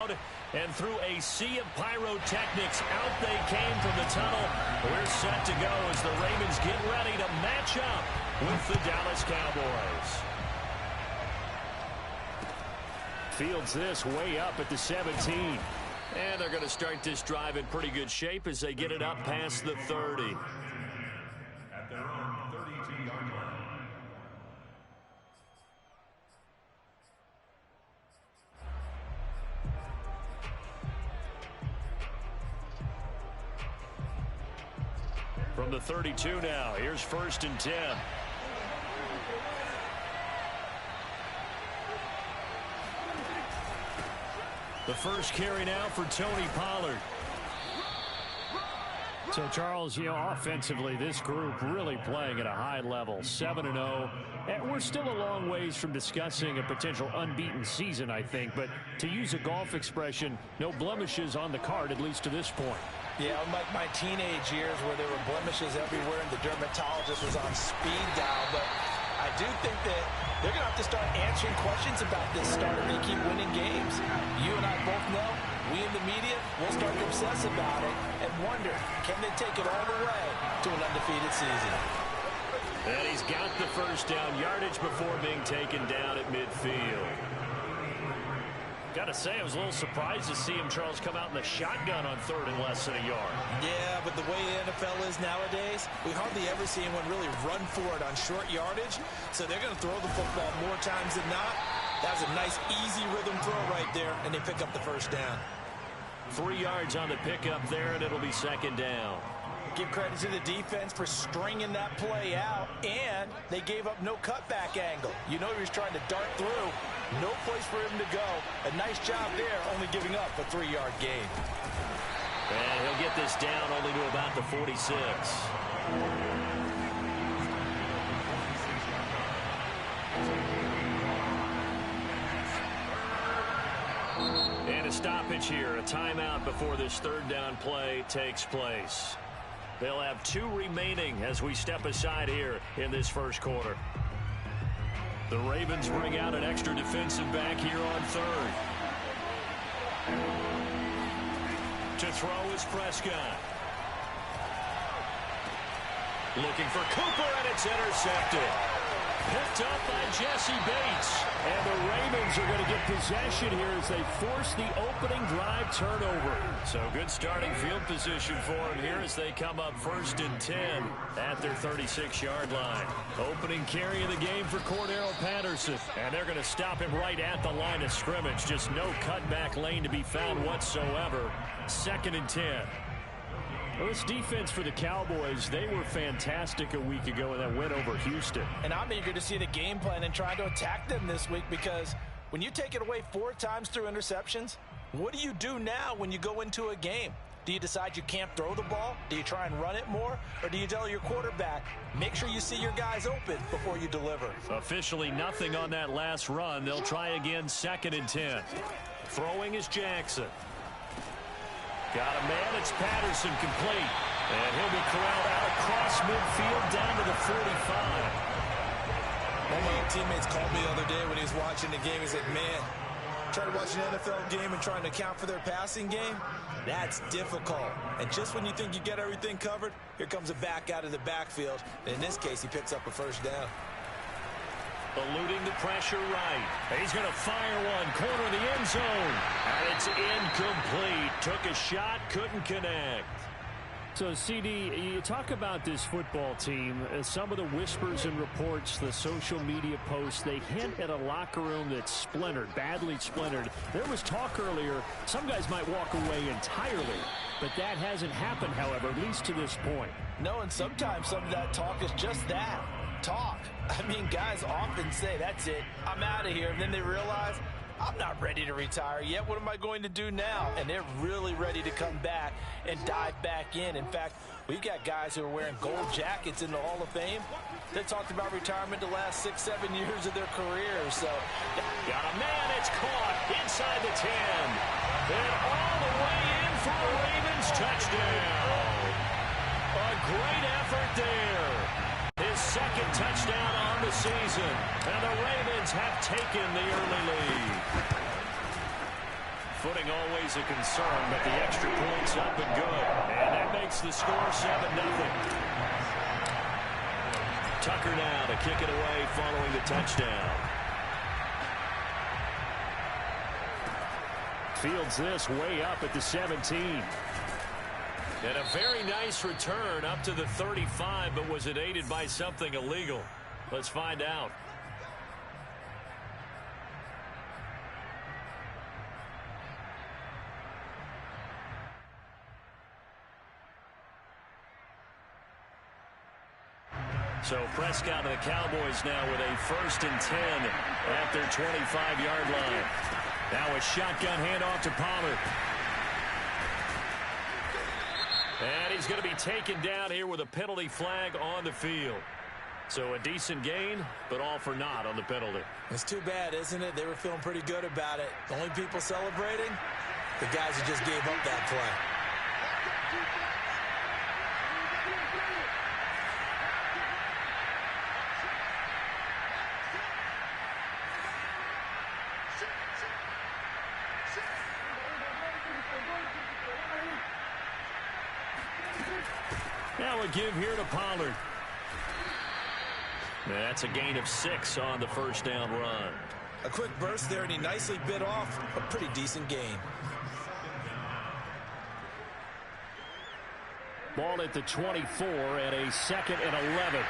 And through a sea of pyrotechnics, out they came from the tunnel. We're set to go as the Ravens get ready to match up with the Dallas Cowboys. Fields this way up at the 17. And they're going to start this drive in pretty good shape as they get it up past the 30. At their own 32-yard line. From the 32 now, here's 1st and 10. The first carry now for Tony Pollard. So, Charles, offensively, this group really playing at a high level, 7-0. And we're still a long ways from discussing a potential unbeaten season, I think. But to use a golf expression, no blemishes on the card, at least to this point. Yeah, unlike my teenage years where there were blemishes everywhere and the dermatologist was on speed dial. But I do think that they're going to have to start answering questions about this start if they keep winning games. You and I both know, we in the media will start to obsess about it and wonder, can they take it all the way to an undefeated season? And he's got the first down yardage before being taken down at midfield. Got to say, I was a little surprised to see him, Charles, come out in the shotgun on 3rd and less than a yard. Yeah, but the way the NFL is nowadays, we hardly ever see anyone really run for it on short yardage. So they're going to throw the football more times than not. That was a nice, easy rhythm throw right there, and they pick up the first down. 3 yards on the pickup there, and it'll be 2nd down. Give credit to the defense for stringing that play out, and they gave up no cutback angle. You know he was trying to dart through. No place for him to go. A nice job there, only giving up a 3-yard gain. And he'll get this down only to about the 46. And a stoppage here, a timeout before this 3rd down play takes place. They'll have 2 remaining as we step aside here in this first quarter. The Ravens bring out an extra defensive back here on 3rd. To throw is Prescott. Looking for Cooper, and it's intercepted. Picked up by Jesse Bates. And the Ravens are going to get possession here as they force the opening drive turnover. So good starting field position for them here as they come up 1st and 10 at their 36-yard line. Opening carry of the game for Cordero Patterson. And they're going to stop him right at the line of scrimmage. Just no cutback lane to be found whatsoever. 2nd and 10. Well, this defense for the Cowboys, they were fantastic a week ago in that win over Houston. And I'm eager to see the game plan and try to attack them this week, because when you take it away 4 times through interceptions, what do you do now when you go into a game? Do you decide you can't throw the ball? Do you try and run it more? Or do you tell your quarterback, make sure you see your guys open before you deliver? Officially nothing on that last run. They'll try again 2nd and 10. Throwing is Jackson. Got a man, it's Patterson, complete. And he'll be corralled out across midfield down to the 45. One of my old teammates called me the other day when he was watching the game. He said, man, trying to watch an NFL game and trying to account for their passing game, that's difficult. And just when you think you get everything covered, here comes a back out of the backfield. And in this case, he picks up a first down. Eluding the pressure right. He's going to fire one. Corner of the end zone. And it's incomplete. Took a shot, couldn't connect. So, CD, you talk about this football team. Some of the whispers and reports, the social media posts, they hint at a locker room that's splintered, badly splintered. There was talk earlier, some guys might walk away entirely. But that hasn't happened, however, at least to this point. No, and sometimes some of that talk is just that. Talk. I mean, guys often say, that's it, I'm out of here. And then they realize, I'm not ready to retire yet. What am I going to do now? And they're really ready to come back and dive back in. In fact, we've got guys who are wearing gold jackets in the Hall of Fame. They talked about retirement the last 6-7 years of their careers. So, got a man, it's caught inside the 10. And all the way in for a Ravens touchdown. A great effort there. His 2nd touchdown on the season. And the Ravens have taken the early lead. Footing always a concern, but the extra point's up and good. And that makes the score 7-0. Tucker now to kick it away following the touchdown. Fields this way up at the 17. And a very nice return up to the 35, but was it aided by something illegal? Let's find out. So Prescott and the Cowboys now with a 1st and 10 at their 25-yard line. Now a shotgun handoff to Pollard. And he's going to be taken down here with a penalty flag on the field. So a decent gain, but all for naught on the penalty. It's too bad, isn't it? They were feeling pretty good about it. The only people celebrating, the guys who just gave up that play. Now a give here to Pollard. That's a gain of 6 on the 1st down run. A quick burst there, and he nicely bit off a pretty decent gain. Ball at the 24 and a 2nd and 11.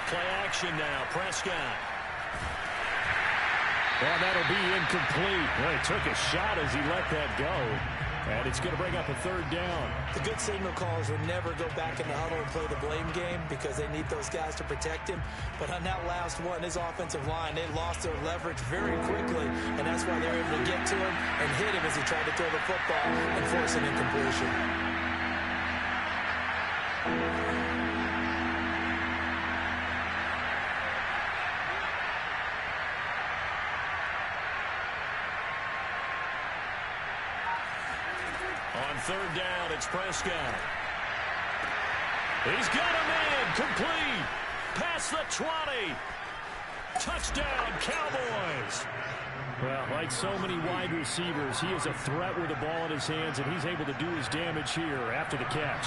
Play action now. Prescott. Well, that'll be incomplete. Well, he took a shot as he let that go. And it's going to bring up a 3rd down. The good signal callers would never go back in the huddle and play the blame game because they need those guys to protect him. But on that last one, his offensive line, they lost their leverage very quickly. And that's why they were able to get to him and hit him as he tried to throw the football and force an incompletion. On 3rd down, it's Prescott. He's got a man complete. Past the 20. Touchdown, Cowboys. Well, like so many wide receivers, he is a threat with the ball in his hands, and he's able to do his damage here after the catch.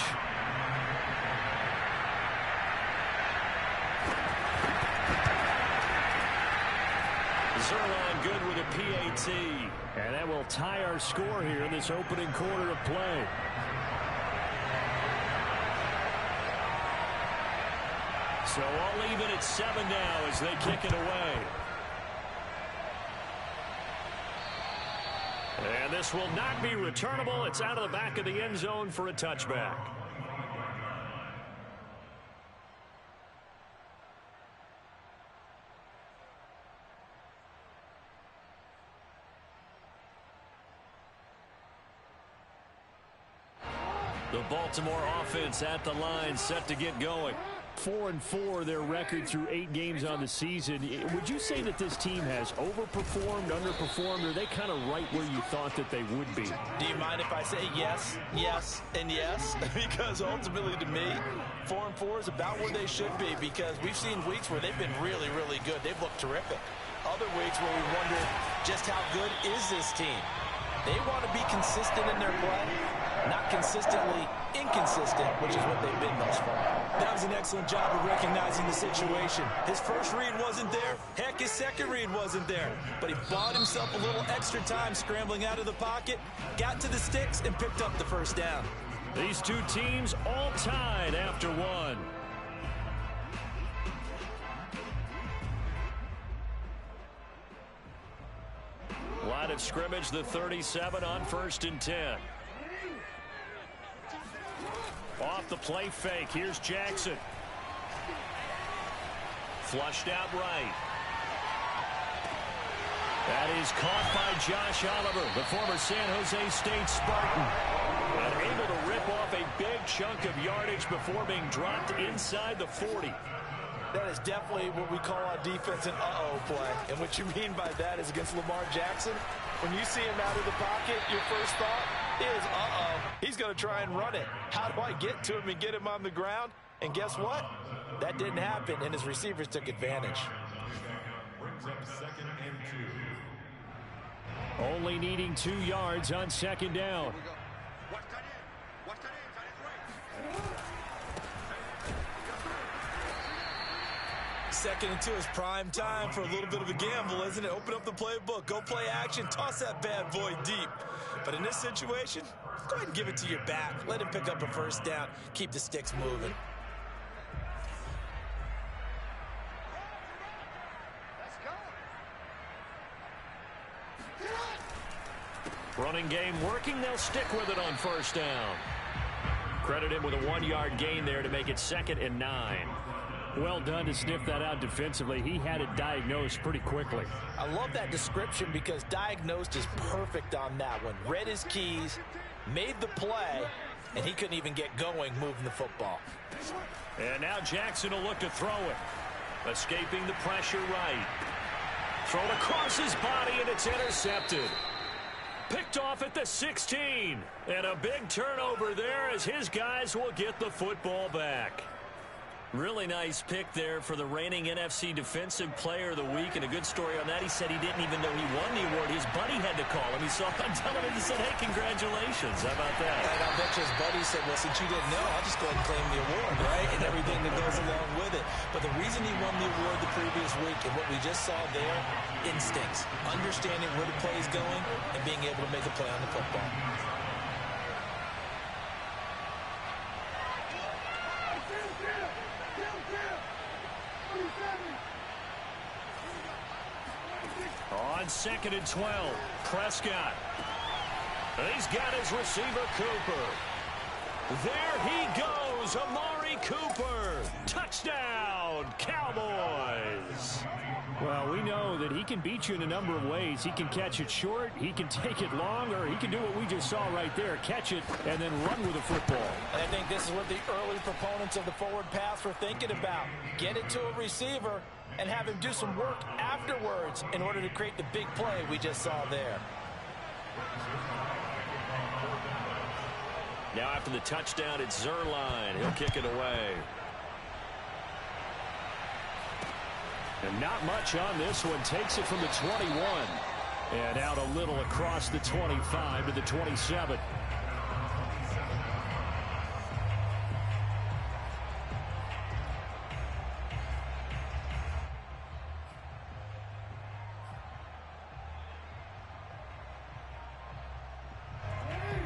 Zerline good with a PAT. And that will tie our score here in this opening quarter of play. So all even at 7 now as they kick it away. And this will not be returnable. It's out of the back of the end zone for a touchback. The Baltimore offense at the line, set to get going. 4-4 their record through 8 games on the season. Would you say that this team has overperformed, underperformed, or are they kind of right where you thought that they would be? Do you mind if I say yes, yes, and yes? Because ultimately to me, 4-4 is about where they should be, because we've seen weeks where they've been really, really good. They've looked terrific. Other weeks where we wonder just how good is this team? They want to be consistent in their play, not consistently inconsistent, which is what they've been thus far. That was an excellent job of recognizing the situation. His first read wasn't there. Heck, his second read wasn't there. But he bought himself a little extra time scrambling out of the pocket, got to the sticks, and picked up the 1st down. These two teams all tied after 1. Line of scrimmage, the 37 on 1st and 10. Off the play fake. Here's Jackson. Flushed out right. That is caught by Josh Oliver, the former San Jose State Spartan. And able to rip off a big chunk of yardage before being dropped inside the 40. That is definitely what we call on defense an uh-oh play. And what you mean by that is against Lamar Jackson, when you see him out of the pocket, your first thought is, uh-oh, he's going to try and run it. How do I get to him and get him on the ground? And guess what? That didn't happen, and his receivers took advantage. Only needing 2 yards on second down. Second and 2 is prime time for a little bit of a gamble, isn't it? Open up the playbook, go play action, toss that bad boy deep. But in this situation, go ahead and give it to your back. Let him pick up a first down. Keep the sticks moving. Running game working. They'll stick with it on first down. Credit him with a 1-yard gain there to make it 2nd and 9. Well done to sniff that out defensively. He had it diagnosed pretty quickly. I love that description because diagnosed is perfect on that one. Read his keys, made the play, and he couldn't even get going moving the football. And now Jackson will look to throw it. Escaping the pressure right. Thrown across his body, and it's intercepted. Picked off at the 16. And a big turnover there as his guys will get the football back. Really nice pick there for the reigning NFC Defensive Player of the Week, and a good story on that. He said he didn't even know he won the award. His buddy had to call him. He saw it on television and said, hey, congratulations. How about that? And I bet you his buddy said, well, since you didn't know, I'll just go ahead and claim the award, right? And everything that goes along with it. But the reason he won the award the previous week and what we just saw there, instincts, understanding where the play is going and being able to make a play on the football. On 2nd and 12, Prescott. He's got his receiver, Cooper. There he goes, Amari Cooper. Touchdown, Cowboys. Well, we know that he can beat you in a number of ways. He can catch it short, he can take it long, or he can do what we just saw right there, catch it and then run with the football. And I think this is what the early proponents of the forward pass were thinking about. Get it to a receiver and have him do some work afterwards in order to create the big play we just saw there. Now after the touchdown, it's Zerline. He'll kick it away. And not much on this one. Takes it from the 21. And out a little across the 25 to the 27.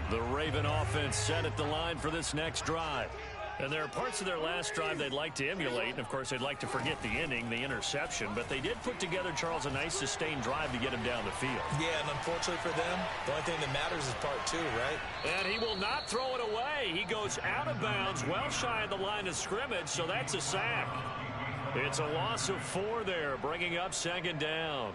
The Raven offense set at the line for this next drive. And there are parts of their last drive they'd like to emulate. And, of course, they'd like to forget the inning, the interception. But they did put together, Charles, a nice sustained drive to get him down the field. Yeah, and unfortunately for them, the only thing that matters is part 2, right? And he will not throw it away. He goes out of bounds, well shy of the line of scrimmage, so that's a sack. It's a loss of 4 there, bringing up 2nd down.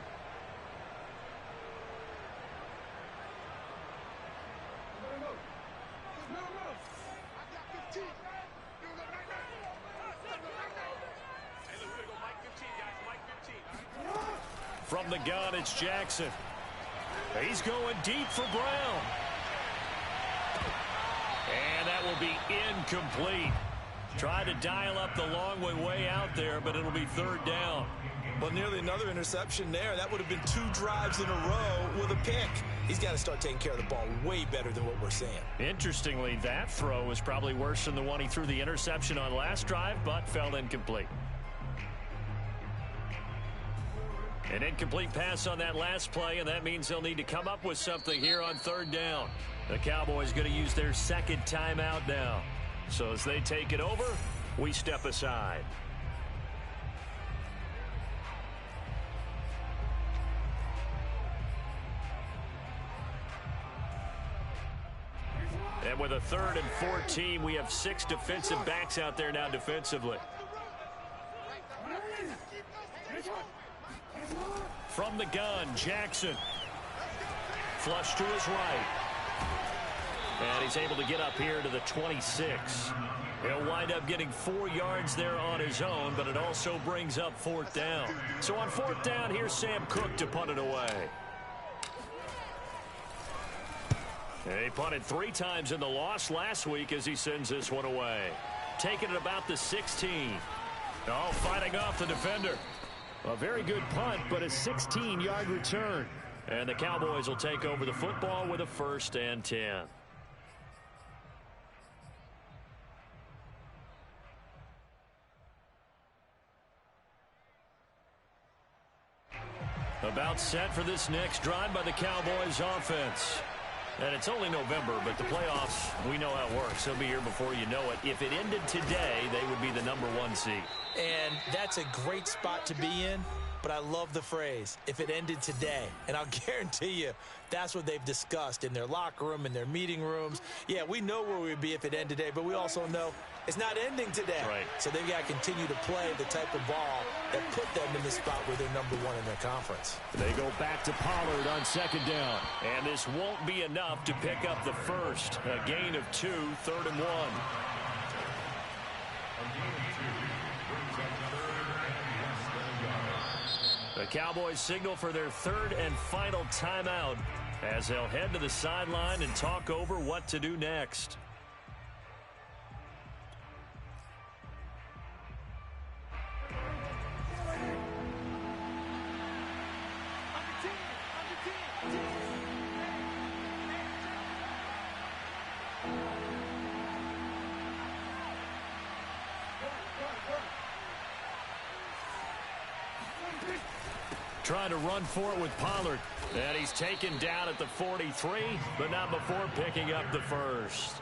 From the gun, it's Jackson. He's going deep for Brown. And that will be incomplete. Try to dial up the long way out there, but it'll be 3rd down. Well, nearly another interception there. That would have been 2 drives in a row with a pick. He's got to start taking care of the ball way better than what we're seeing. Interestingly, that throw was probably worse than the one he threw the interception on last drive, but fell incomplete. An incomplete pass on that last play, and that means they'll need to come up with something here on 3rd down. The Cowboys going to use their 2nd timeout now. So as they take it over, we step aside. And with a 3rd and 14, we have 6 defensive backs out there now defensively. From the gun, Jackson. Flush to his right. And he's able to get up here to the 26. He'll wind up getting 4 yards there on his own, but it also brings up 4th down. So on 4th down, here's Sam Cook to punt it away. And he punted 3 times in the loss last week as he sends this one away. Taking it about the 16. Oh, fighting off the defender. A very good punt, but a 16-yard return. And the Cowboys will take over the football with a 1st and 10. About set for this next drive by the Cowboys offense. And it's only November, but the playoffs, we know how it works. They'll be here before you know it. If it ended today, they would be the #1 seed. And that's a great spot to be in, but I love the phrase, if it ended today. And I'll guarantee you, that's what they've discussed in their locker room, in their meeting rooms. Yeah, we know where we'd be if it ended today, but we also know it's not ending today. Right. So they've got to continue to play the type of ball that put them in the spot where they're #1 in their conference. They go back to Pollard on 2nd down. And this won't be enough to pick up the first. A gain of 2, 3rd and 1. The Cowboys signal for their 3rd and final timeout as they'll head to the sideline and talk over what to do next. Trying to run for it with Pollard. And he's taken down at the 43, but not before picking up the first.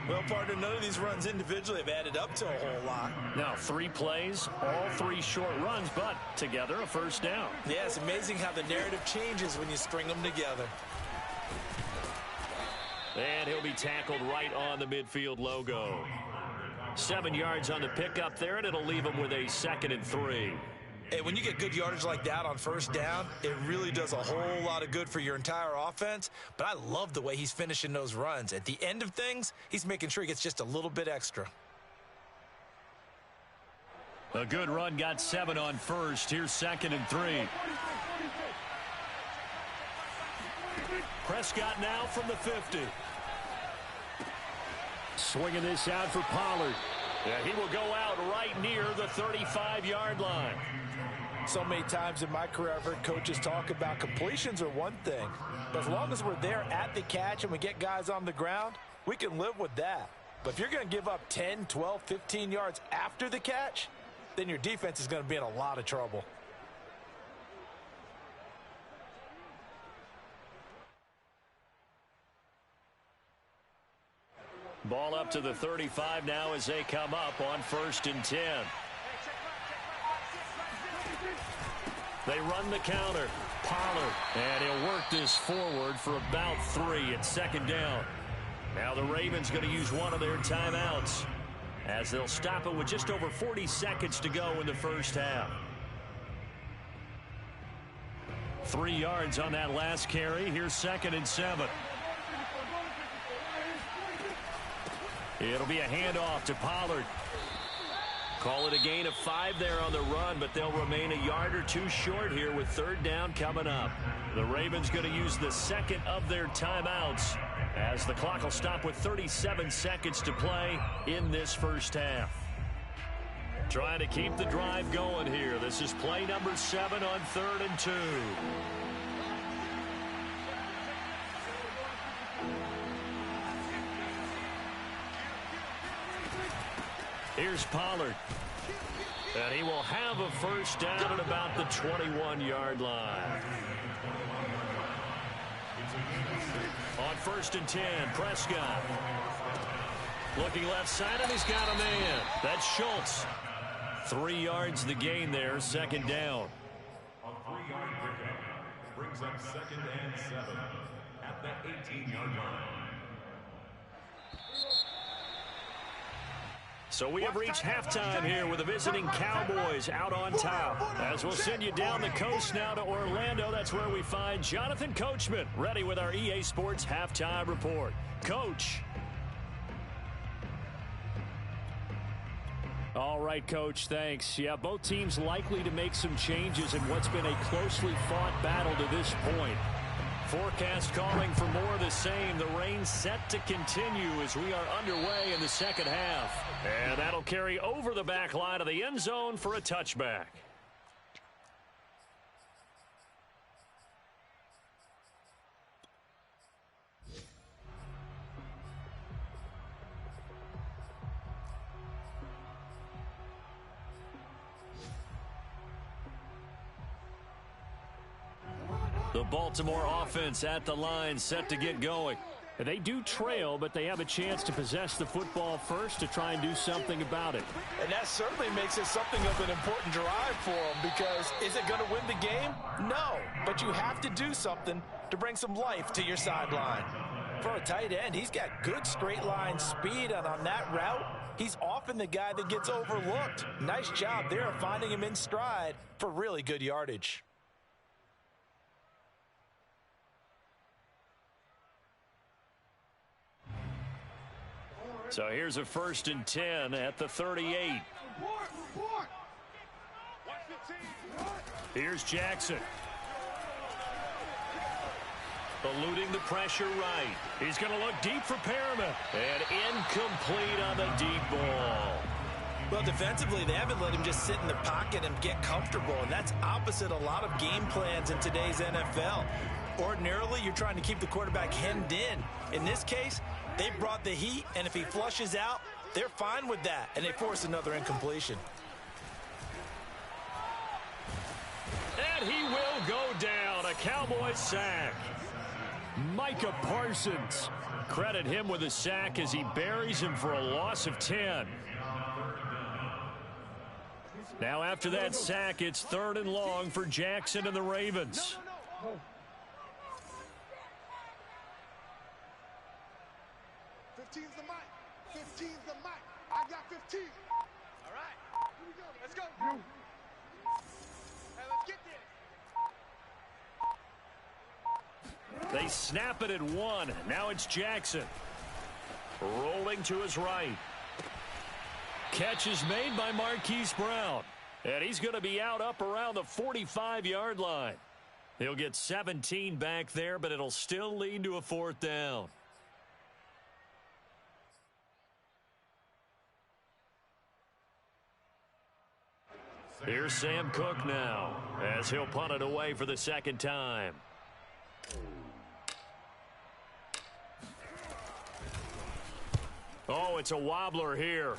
Well, partner, none of these runs individually have added up to a whole lot. Now 3 plays, all 3 short runs, but together a 1st down. Yeah, it's amazing how the narrative changes when you string them together. And he'll be tackled right on the midfield logo. 7 yards on the pickup there, and it'll leave him with a 2nd and 3. Hey, when you get good yardage like that on 1st down, it really does a whole lot of good for your entire offense. But I love the way he's finishing those runs. At the end of things, he's making sure he gets just a little bit extra. A good run, got 7 on 1st. Here's 2nd and 3. Prescott now from the 50. Swinging this out for Pollard. Yeah, he will go out right near the 35-yard line. So many times in my career, I've heard coaches talk about completions are one thing. But as long as we're there at the catch and we get guys on the ground, we can live with that. But if you're going to give up 10, 12, 15 yards after the catch, then your defense is going to be in a lot of trouble. Ball up to the 35 now as they come up on 1st and 10. They run the counter. Pollard. And he'll work this forward for about 3 at 2nd down. Now the Ravens going to use one of their timeouts as they'll stop it with just over 40 seconds to go in the 1st half. 3 yards on that last carry. Here's 2nd and 7. It'll be a handoff to Pollard. Call it a gain of 5 there on the run, but they'll remain a yard or 2 short here with 3rd down coming up. The Ravens going to use the 2nd of their timeouts as the clock will stop with 37 seconds to play in this 1st half. Trying to keep the drive going here. This is play number 7 on 3rd and 2. Here's Pollard. And he will have a 1st down at about the 21-yard line. On 1st and 10, Prescott. Looking left side, and he's got a man. That's Schultz. 3 yards the gain there, 2nd down. A 3-yard pickup brings up 2nd and 7 at the 18-yard line. So we have reached halftime here with the visiting Cowboys out on top. As we'll send you down the coast now to Orlando, that's where we find Jonathan Coachman, ready with our EA Sports Halftime Report. Coach. All right, Coach, thanks. Yeah, both teams likely to make some changes in what's been a closely fought battle to this point. Forecast calling for more of the same. The rain set to continue as we are underway in the 2nd half. And that'll carry over the back line of the end zone for a touchback. The Baltimore offense at the line, set to get going. They do trail, but they have a chance to possess the football first to try and do something about it. And that certainly makes it something of an important drive for them, because is it going to win the game? No, but you have to do something to bring some life to your sideline. For a tight end, he's got good straight line speed, and on that route, he's often the guy that gets overlooked. Nice job there of finding him in stride for really good yardage. So here's a 1st and 10 at the 38. Here's Jackson. Eluding the pressure right. He's going to look deep for Perriman. And incomplete on the deep ball. Well, defensively, they haven't let him just sit in the pocket and get comfortable, and that's opposite a lot of game plans in today's NFL. Ordinarily, you're trying to keep the quarterback hemmed in. In this case, they brought the heat, and if he flushes out, they're fine with that, and they force another incompletion. And he will go down. A Cowboys sack. Micah Parsons. Credit him with a sack as he buries him for a loss of 10. Now after that sack, it's 3rd and long for Jackson and the Ravens. 15's the mic. 15's the mic. I got 15. All right. Here we go. Let's go. Hey, let's get this. They snap it at 1. Now it's Jackson. Rolling to his right. Catch is made by Marquise Brown. And he's going to be out up around the 45-yard line. He'll get 17 back there, but it'll still lead to a 4th down. Here's Sam Cook now, as he'll punt it away for the 2nd time. Oh, it's a wobbler here.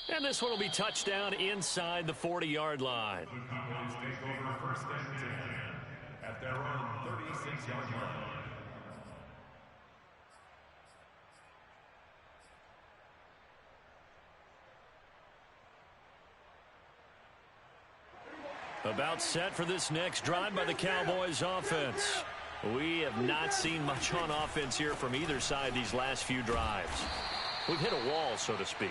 And this one will be touchdown inside the 40-yard line. The Cowboys take over 1st and 10 at their own 36-yard line. About set for this next drive by the Cowboys offense. We have not seen much on offense here from either side these last few drives. We've hit a wall, so to speak.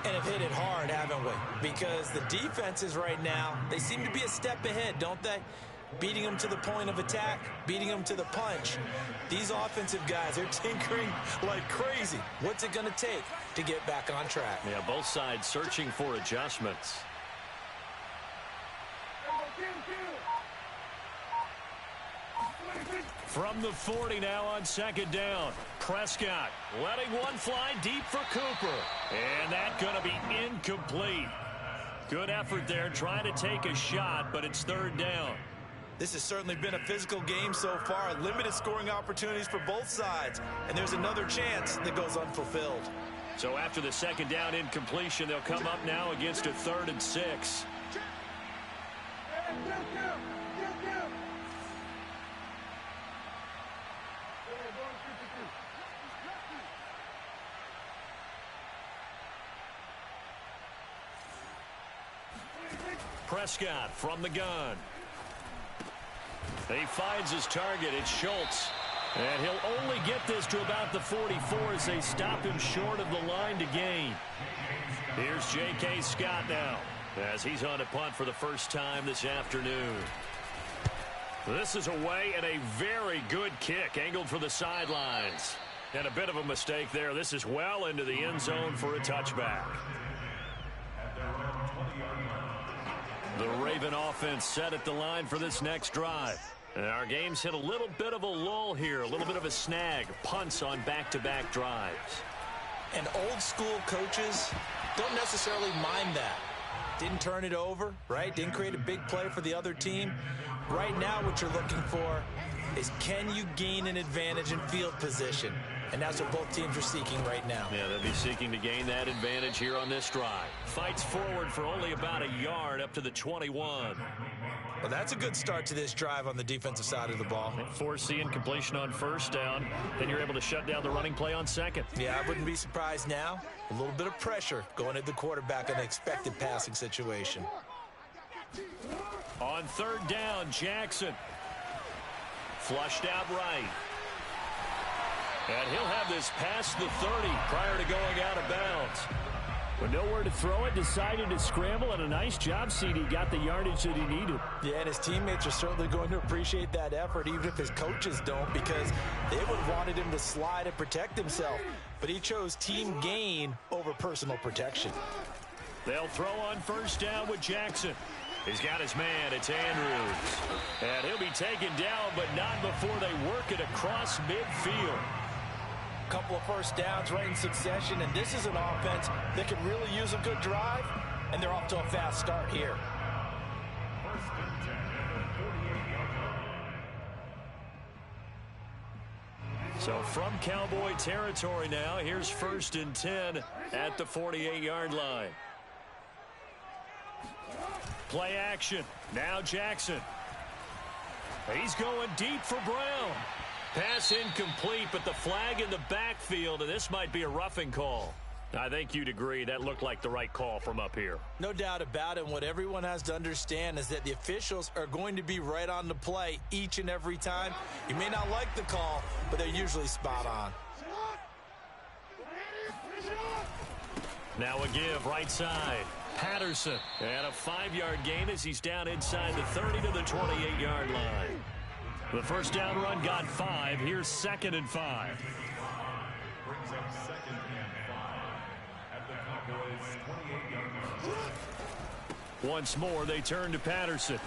And have hit it hard, haven't we? Because the defenses right now, they seem to be a step ahead, don't they? Beating them to the point of attack, beating them to the punch. These offensive guys, they're tinkering like crazy. What's it going to take to get back on track? Yeah, both sides searching for adjustments. From the 40 now on 2nd down. Prescott letting one fly deep for Cooper. And that's going to be incomplete. Good effort there trying to take a shot, but it's 3rd down. This has certainly been a physical game so far. Limited scoring opportunities for both sides. And there's another chance that goes unfulfilled. So after the 2nd down incompletion, they'll come up now against a 3rd and 6. Prescott from the gun. He finds his target. It's Schultz. And he'll only get this to about the 44 as they stop him short of the line to gain. Here's J.K. Scott now as he's on a punt for the first time this afternoon. This is away and a very good kick angled for the sidelines. And a bit of a mistake there. This is well into the end zone for a touchback. The Raven offense set at the line for this next drive. And our game's hit a little bit of a lull here, a little bit of a snag. Punts on back-to-back drives. And old school coaches don't necessarily mind that. Didn't turn it over, right? Didn't create a big play for the other team. Right now what you're looking for is, can you gain an advantage in field position? And that's what both teams are seeking right now. Yeah, they'll be seeking to gain that advantage here on this drive. Fights forward for only about a yard up to the 21. Well, that's a good start to this drive on the defensive side of the ball. Force the incompletion on first down. Then you're able to shut down the running play on second. Yeah, I wouldn't be surprised now. A little bit of pressure going at the quarterback in an expected passing situation. On third down, Jackson. Flushed out right. And he'll have this past the 30 prior to going out of bounds. With nowhere to throw it, decided to scramble, and a nice job, CD. Got the yardage that he needed. Yeah, and his teammates are certainly going to appreciate that effort, even if his coaches don't, because they would have wanted him to slide and protect himself. But he chose team gain over personal protection. They'll throw on first down with Jackson. He's got his man. It's Andrews. And he'll be taken down, but not before they work it across midfield. Couple of first downs right in succession, and this is an offense that can really use a good drive, and they're off to a fast start here. So from Cowboy territory now, here's 1st and 10 at the 48-yard line. Play action. Now Jackson. He's going deep for Brown. Pass incomplete, but the flag in the backfield, and this might be a roughing call. I think you'd agree that looked like the right call from up here. No doubt about it. And what everyone has to understand is that the officials are going to be right on the play each and every time. You may not like the call, but they're usually spot on. Now a give right side. Patterson. And a 5-yard gain as he's down inside the 30 to the 28-yard line. The first down run got 5. Here's 2nd and 5. Brings up 2nd and 5 at the Cowboys' 28-yard line. Once more, they turn to Patterson.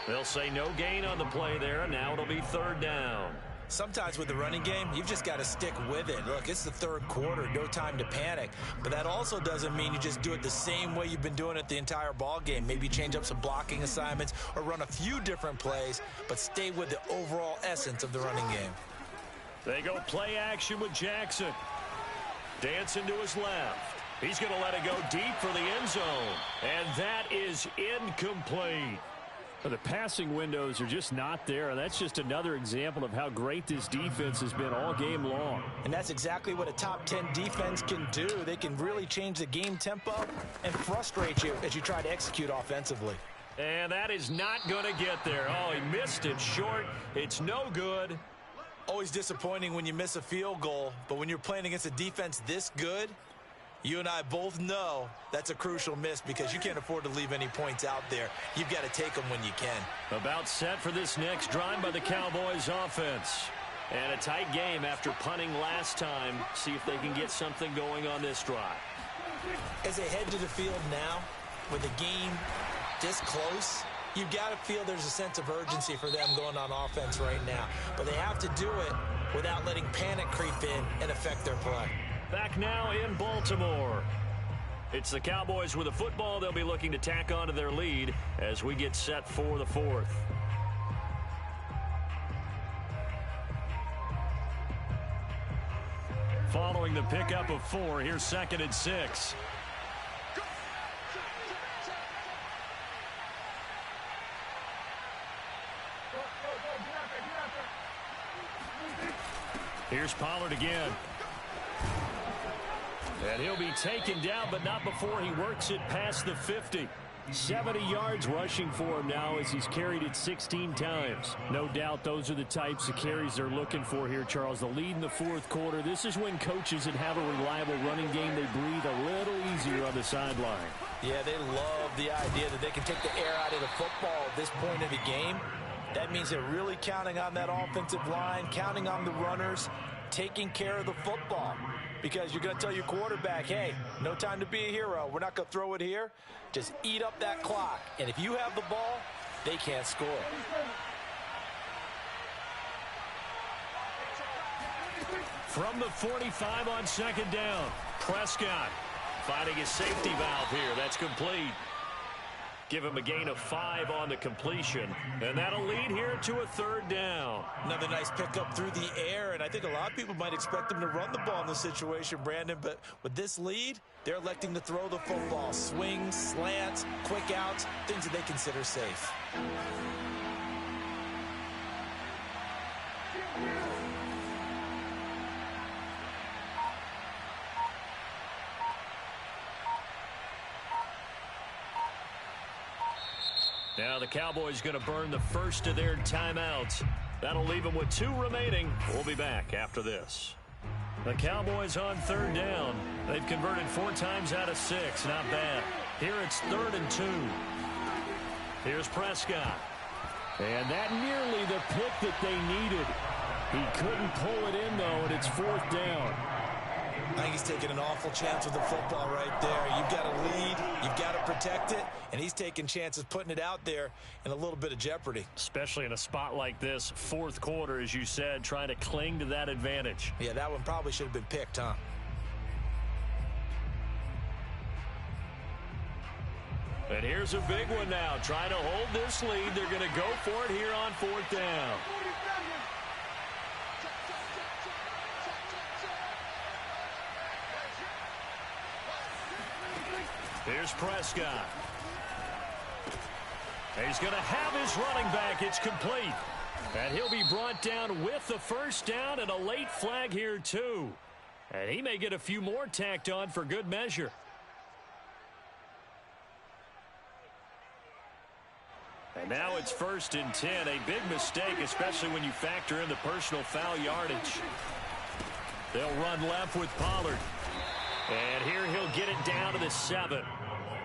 They'll say no gain on the play there. Now it'll be 3rd down. Sometimes with the running game, you've just got to stick with it. Look, it's the 3rd quarter, no time to panic. But that also doesn't mean you just do it the same way you've been doing it the entire ball game. Maybe change up some blocking assignments or run a few different plays, but stay with the overall essence of the running game. They go play action with Jackson. Dancing to his left. He's going to let it go deep for the end zone. And that is incomplete. The passing windows are just not there, and that's just another example of how great this defense has been all game long. And that's exactly what a top 10 defense can do. They can really change the game tempo and frustrate you as you try to execute offensively. And that is not going to get there. Oh, he missed it short. It's no good. Always disappointing when you miss a field goal, but when you're playing against a defense this good, you and I both know that's a crucial miss because you can't afford to leave any points out there. You've got to take them when you can. About set for this next drive by the Cowboys offense. And a tight game after punting last time. See if they can get something going on this drive. As they head to the field now, with the game this close, you've got to feel there's a sense of urgency for them going on offense right now. But they have to do it without letting panic creep in and affect their play. Back now in Baltimore. It's the Cowboys with the football. They'll be looking to tack onto their lead as we get set for the 4th. Following the pickup of 4, here's 2nd and 6. Here's Pollard again. And he'll be taken down, but not before he works it past the 50. 70 yards rushing for him now as he's carried it 16 times. No doubt those are the types of carries they're looking for here, Charles. The lead in the 4th quarter. This is when coaches that have a reliable running game, they breathe a little easier on the sideline. Yeah, they love the idea that they can take the air out of the football at this point of the game. That means they're really counting on that offensive line, counting on the runners, taking care of the football. Because you're going to tell your quarterback, hey, no time to be a hero. We're not going to throw it here. Just eat up that clock. And if you have the ball, they can't score. From the 45 on 2nd down, Prescott finding his safety valve here. That's complete. Give him a gain of 5 on the completion. And that'll lead here to a 3rd down. Another nice pickup through the air, and I think a lot of people might expect him to run the ball in this situation, Brandon, but with this lead, they're electing to throw the football. Swings, slants, quick outs, things that they consider safe. Now the Cowboys going to burn the first of their timeouts. That'll leave them with 2 remaining. We'll be back after this. The Cowboys on 3rd down. They've converted 4 times out of 6. Not bad. Here it's 3rd and 2. Here's Prescott. And that nearly the pick that they needed. He couldn't pull it in, though, and it's 4th down. I think he's taking an awful chance with the football right there. You've got to lead, you've got to protect it, and he's taking chances putting it out there in a little bit of jeopardy. Especially in a spot like this, 4th quarter, as you said, trying to cling to that advantage. Yeah, that one probably should have been picked, huh? And here's a big one now. Trying to hold this lead. They're going to go for it here on 4th down. Here's Prescott. He's going to have his running back. It's complete. And he'll be brought down with the 1st down and a late flag here, too. And he may get a few more tacked on for good measure. And now it's 1st and 10. A big mistake, especially when you factor in the personal foul yardage. They'll run left with Pollard. And here he'll get it down to the 7.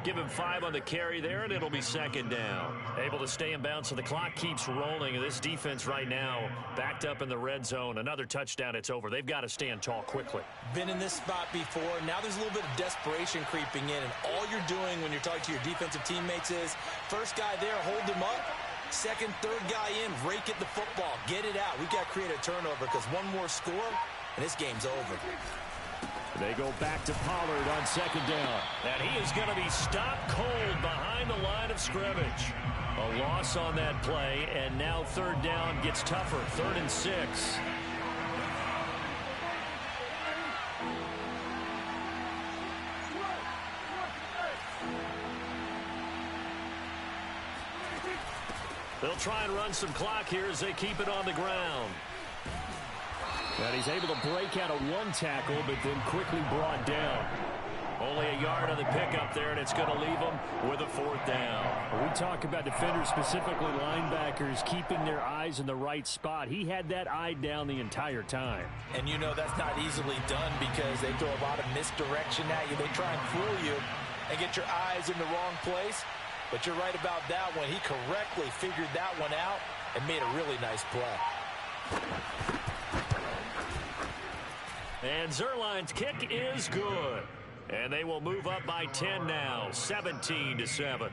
Give him 5 on the carry there, and it'll be 2nd down. Able to stay in bounds, so the clock keeps rolling. This defense right now backed up in the red zone. Another touchdown, it's over. They've got to stand tall quickly. Been in this spot before. Now there's a little bit of desperation creeping in, and all you're doing when you're talking to your defensive teammates is, first guy there, hold him up. Second, third guy in, rake at the football. Get it out. We've got to create a turnover because one more score, and this game's over. They go back to Pollard on 2nd down. And he is going to be stopped cold behind the line of scrimmage. A loss on that play, and now 3rd down gets tougher. 3rd and 6. They'll try and run some clock here as they keep it on the ground. And he's able to break out of 1 tackle, but then quickly brought down. Only a yard on the pickup there, and it's going to leave them with a 4th down. We talk about defenders, specifically linebackers, keeping their eyes in the right spot. He had that eye down the entire time. And you know that's not easily done because they throw a lot of misdirection at you. They try and fool you and get your eyes in the wrong place. But you're right about that one. He correctly figured that one out and made a really nice play. And Zerline's kick is good. And they will move up by 10 now, 17-7.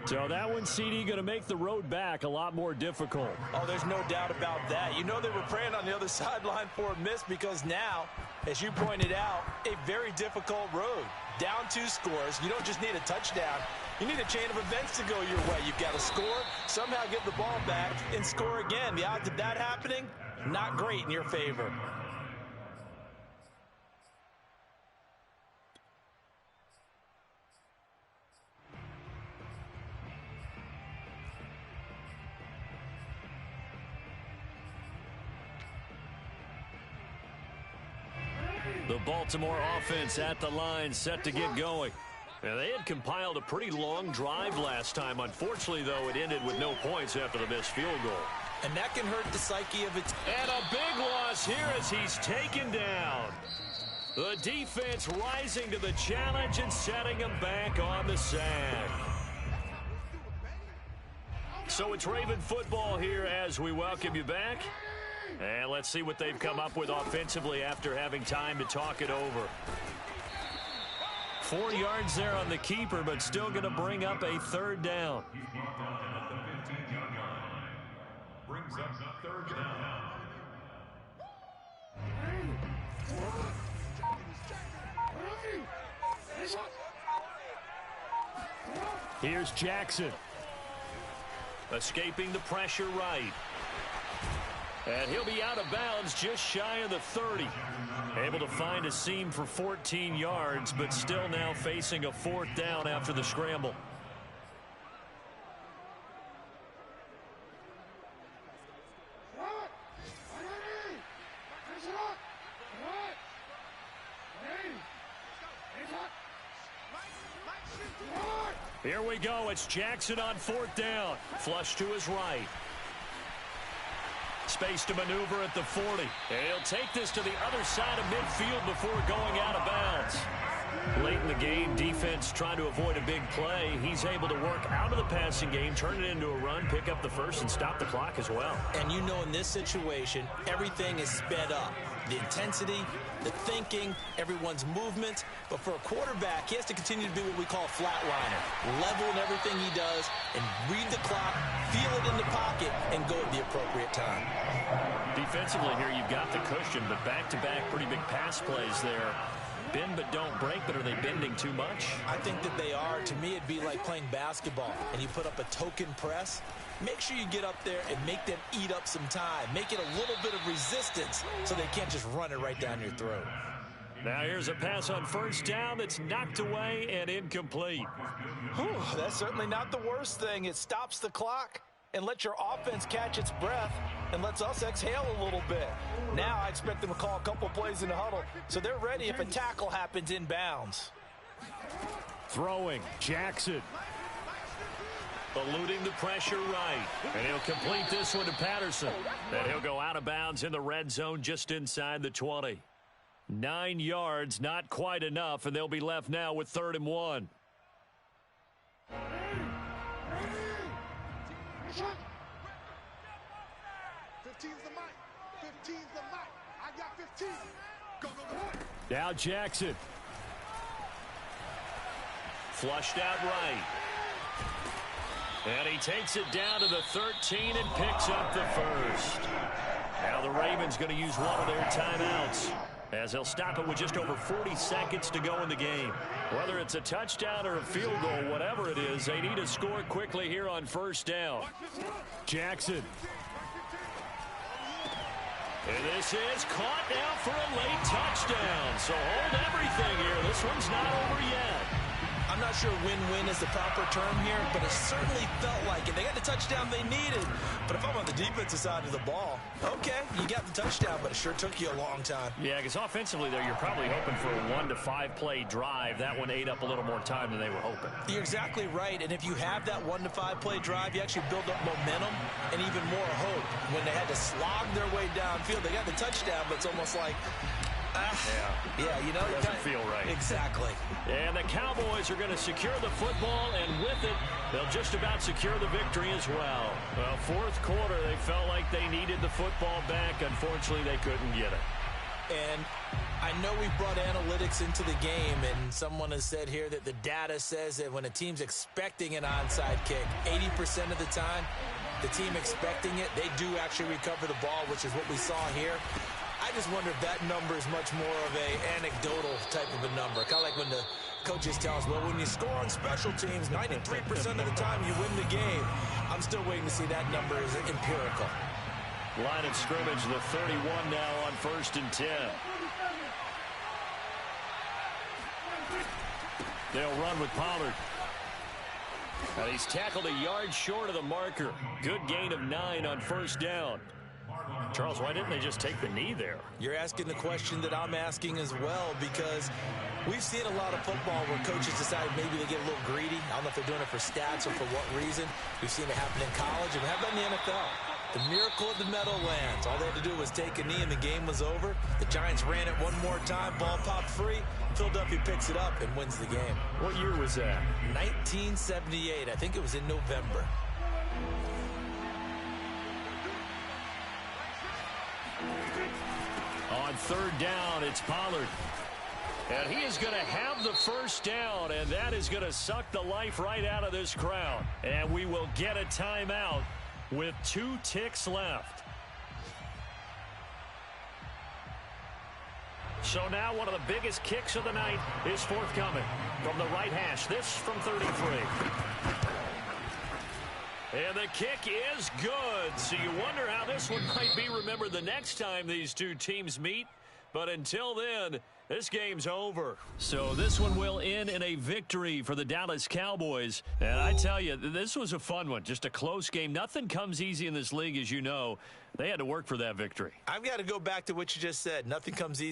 So that one, CD, going to make the road back a lot more difficult. Oh, there's no doubt about that. You know they were praying on the other sideline for a miss because now, as you pointed out, a very difficult road. Down 2 scores. You don't just need a touchdown. You need a chain of events to go your way. You've got to score, somehow get the ball back, and score again. The odds of that happening, not great in your favor. The Baltimore offense at the line, set to get going. Now, they had compiled a pretty long drive last time. Unfortunately, though, it ended with no points after the missed field goal. And that can hurt the psyche of its... And a big loss here as he's taken down. The defense rising to the challenge and setting him back on the sand. So it's Raven football here as we welcome you back. And let's see what they've come up with offensively after having time to talk it over. 4 yards there on the keeper, but still going to bring up a 3rd down. He's brought down at the 15-yard line. Brings up 3rd down. Here's Jackson. Escaping the pressure right. And he'll be out of bounds just shy of the 30. Able to find a seam for 14 yards, but still now facing a 4th down after the scramble. Here we go. It's Jackson on 4th down. Flush to his right. Space to maneuver at the 40. And he'll take this to the other side of midfield before going out of bounds. Late in the game, defense trying to avoid a big play. He's able to work out of the passing game, turn it into a run, pick up the first, and stop the clock as well. And you know in this situation, everything is sped up. The intensity, the thinking, everyone's movement. But for a quarterback, he has to continue to be what we call a flatliner. Level in everything he does and read the clock, feel it in the pocket, and go at the appropriate time. Defensively here, you've got the cushion, but back-to-back pretty big pass plays there. Bend but don't break, but are they bending too much? I think that they are. To me, it'd be like playing basketball, and you put up a token press. Make sure you get up there and make them eat up some time. Make it a little bit of resistance so they can't just run it right down your throat. Now here's a pass on 1st down that's knocked away and incomplete. Whew, that's certainly not the worst thing. It stops the clock and lets your offense catch its breath and lets us exhale a little bit. Now I expect them to call a couple plays in the huddle so they're ready if a tackle happens inbounds. Throwing, Jackson. Eluding the pressure right. And he'll complete this one to Patterson. And he'll go out of bounds in the red zone just inside the 20. 9 yards, not quite enough, and they'll be left now with 3rd and 1. 15's the mic. 15's the mic. I got 15. Go, go, go. Now Jackson. Flushed out right. And he takes it down to the 13 and picks up the first. Now the Ravens going to use one of their timeouts, as they'll stop it with just over 40 seconds to go in the game. Whether it's a touchdown or a field goal, whatever it is, they need to score quickly here on 1st down. Jackson. And this is caught now for a late touchdown. So hold everything here. This one's not over yet. I'm not sure win-win is the proper term here, but it certainly felt like it. They got the touchdown they needed. But if I'm on the defensive side of the ball, okay, you got the touchdown, but it sure took you a long time. Yeah, because offensively there, you're probably hoping for a 1 to 5 play drive. That one ate up a little more time than they were hoping. You're exactly right, and if you have that 1 to 5 play drive, you actually build up momentum and even more hope. When they had to slog their way downfield, they got the touchdown, but it's almost like, yeah, you know, it doesn't feel right. Exactly. And the Cowboys are going to secure the football, and with it, they'll just about secure the victory as well. Well, 4th quarter, they felt like they needed the football back. Unfortunately, they couldn't get it. And I know we brought analytics into the game, and someone has said here that the data says that when a team's expecting an onside kick, 80% of the time, the team expecting it, they do actually recover the ball, which is what we saw here. I just wonder if that number is much more of a anecdotal type of a number. Kind of like when the coaches tell us, well, when you score on special teams, 93% of the time you win the game. I'm still waiting to see that number is empirical. Line of scrimmage, the 31 now on 1st and 10. They'll run with Pollard. And he's tackled a yard short of the marker. Good gain of 9 on 1st down. Charles, why didn't they just take the knee there? You're asking the question that I'm asking as well, because we've seen a lot of football where coaches decide maybe they get a little greedy. I don't know if they're doing it for stats or for what reason. We've seen it happen in college, and we have done in the NFL. The miracle of the Meadowlands. All they had to do was take a knee, and the game was over. The Giants ran it one more time. Ball popped free. Philadelphia picks it up and wins the game. What year was that? 1978. I think it was in November. On 3rd down, it's Pollard. And he is going to have the 1st down, and that is going to suck the life right out of this crowd. And we will get a timeout with 2 ticks left. So now one of the biggest kicks of the night is forthcoming from the right hash. This from 33. And the kick is good. So you wonder how this one might be remembered the next time these two teams meet. But until then, this game's over. So this one will end in a victory for the Dallas Cowboys. And I tell you, this was a fun one. Just a close game. Nothing comes easy in this league, as you know. They had to work for that victory. I've got to go back to what you just said. Nothing comes easy.